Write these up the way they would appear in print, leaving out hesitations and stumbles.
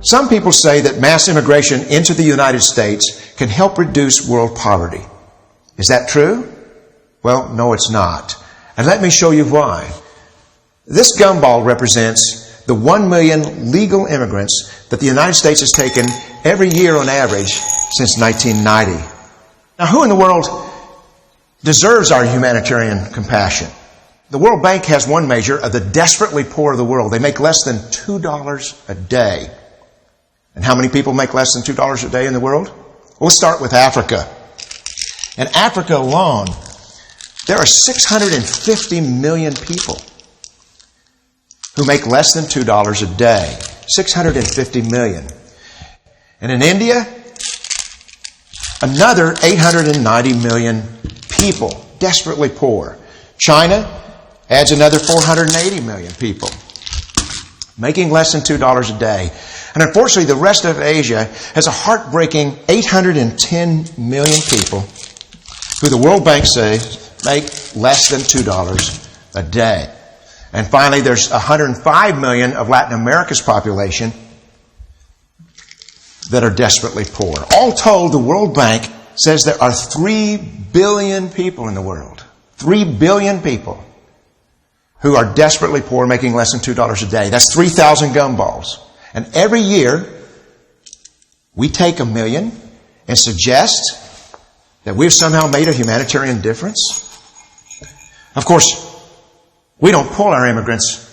Some people say that mass immigration into the United States can help reduce world poverty. Is that true? Well, no, it's not. And let me show you why. This gumball represents the 1 million legal immigrants that the United States has taken every year on average since 1990. Now, who in the world deserves our humanitarian compassion? The World Bank has one measure of the desperately poor of the world. They make less than $2 a day. And how many people make less than $2 a day in the world? Well, let's start with Africa. In Africa alone, there are 650 million people who make less than $2 a day. 650 million. And in India, another 890 million people, desperately poor. China adds another 480 million people, making less than $2 a day. And unfortunately, the rest of Asia has a heartbreaking 810 million people who the World Bank says make less than $2 a day. And finally, there's 105 million of Latin America's population that are desperately poor. All told, the World Bank says there are 3 billion people in the world. 3 billion people who are desperately poor, making less than $2 a day. That's 3,000 gumballs. And every year, we take 1 million and suggest that we've somehow made a humanitarian difference. Of course, we don't pull our immigrants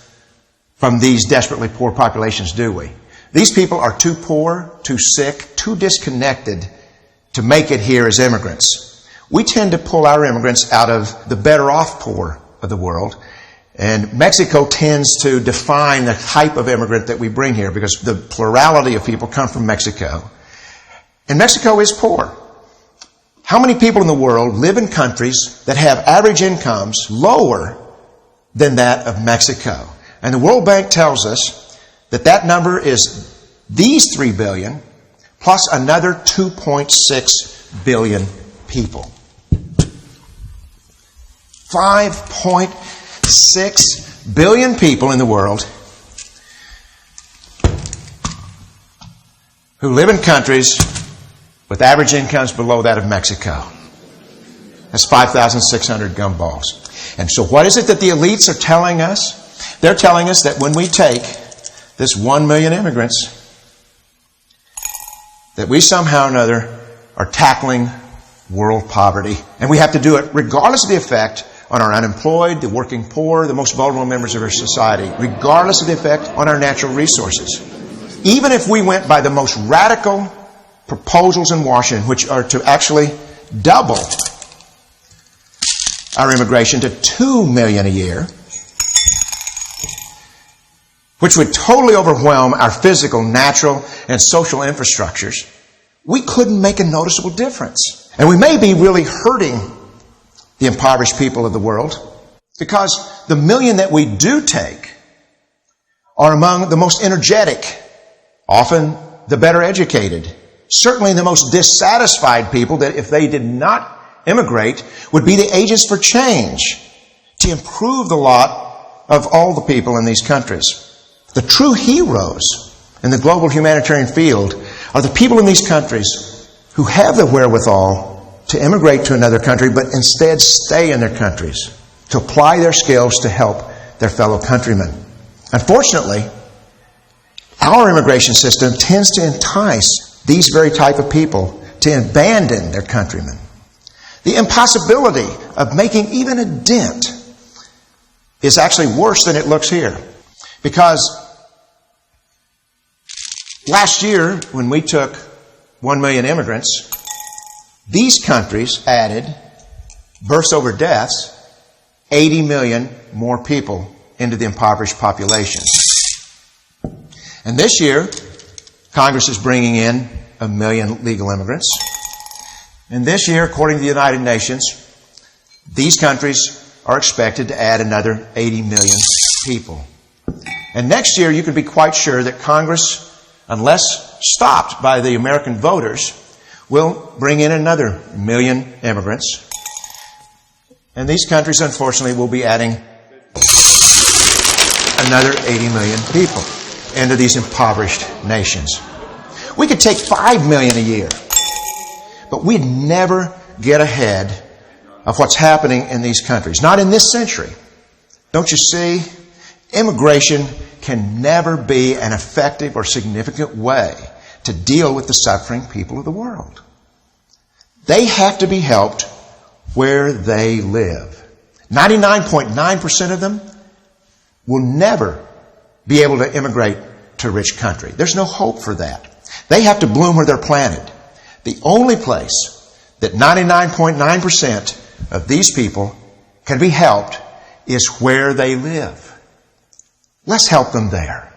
from these desperately poor populations, do we? These people are too poor, too sick, too disconnected to make it here as immigrants. We tend to pull our immigrants out of the better off poor of the world. And Mexico tends to define the type of immigrant that we bring here because the plurality of people come from Mexico. And Mexico is poor. How many people in the world live in countries that have average incomes lower than that of Mexico? And the World Bank tells us that that number is these 3 billion plus another 2.6 billion people. 5.6 billion people in the world who live in countries with average incomes below that of Mexico. That's 5,600 gumballs. And so what is it that the elites are telling us? They're telling us that when we take this 1 million immigrants, that we somehow or another are tackling world poverty. And we have to do it regardless of the effect on our unemployed, the working poor, the most vulnerable members of our society, regardless of the effect on our natural resources. Even if we went by the most radical proposals in Washington, which are to actually double our immigration to 2 million a year, which would totally overwhelm our physical, natural, and social infrastructures, we couldn't make a noticeable difference. And we may be really hurting the impoverished people of the world because the 1 million that we do take are among the most energetic, often the better educated, certainly the most dissatisfied people that if they did not immigrate would be the agents for change to improve the lot of all the people in these countries. The true heroes in the global humanitarian field are the people in these countries who have the wherewithal to immigrate to another country, but instead stay in their countries to apply their skills to help their fellow countrymen. Unfortunately, our immigration system tends to entice these very type of people to abandon their countrymen. The impossibility of making even a dent is actually worse than it looks here. Because last year, when we took 1 million immigrants, these countries added, births over deaths, 80 million more people into the impoverished population. And this year, Congress is bringing in 1 million legal immigrants. And this year, according to the United Nations, these countries are expected to add another 80 million people. And next year, you can be quite sure that Congress, unless stopped by the American voters, will bring in another 1 million immigrants. And these countries, unfortunately, will be adding another 80 million people. into these impoverished nations. We could take 5 million a year, but we'd never get ahead of what's happening in these countries. Not in this century. Don't you see? Immigration can never be an effective or significant way to deal with the suffering people of the world. They have to be helped where they live. 99.9% of them will never be able to immigrate to a rich country. There's no hope for that. They have to bloom where they're planted. The only place that 99.9% of these people can be helped is where they live. Let's help them there.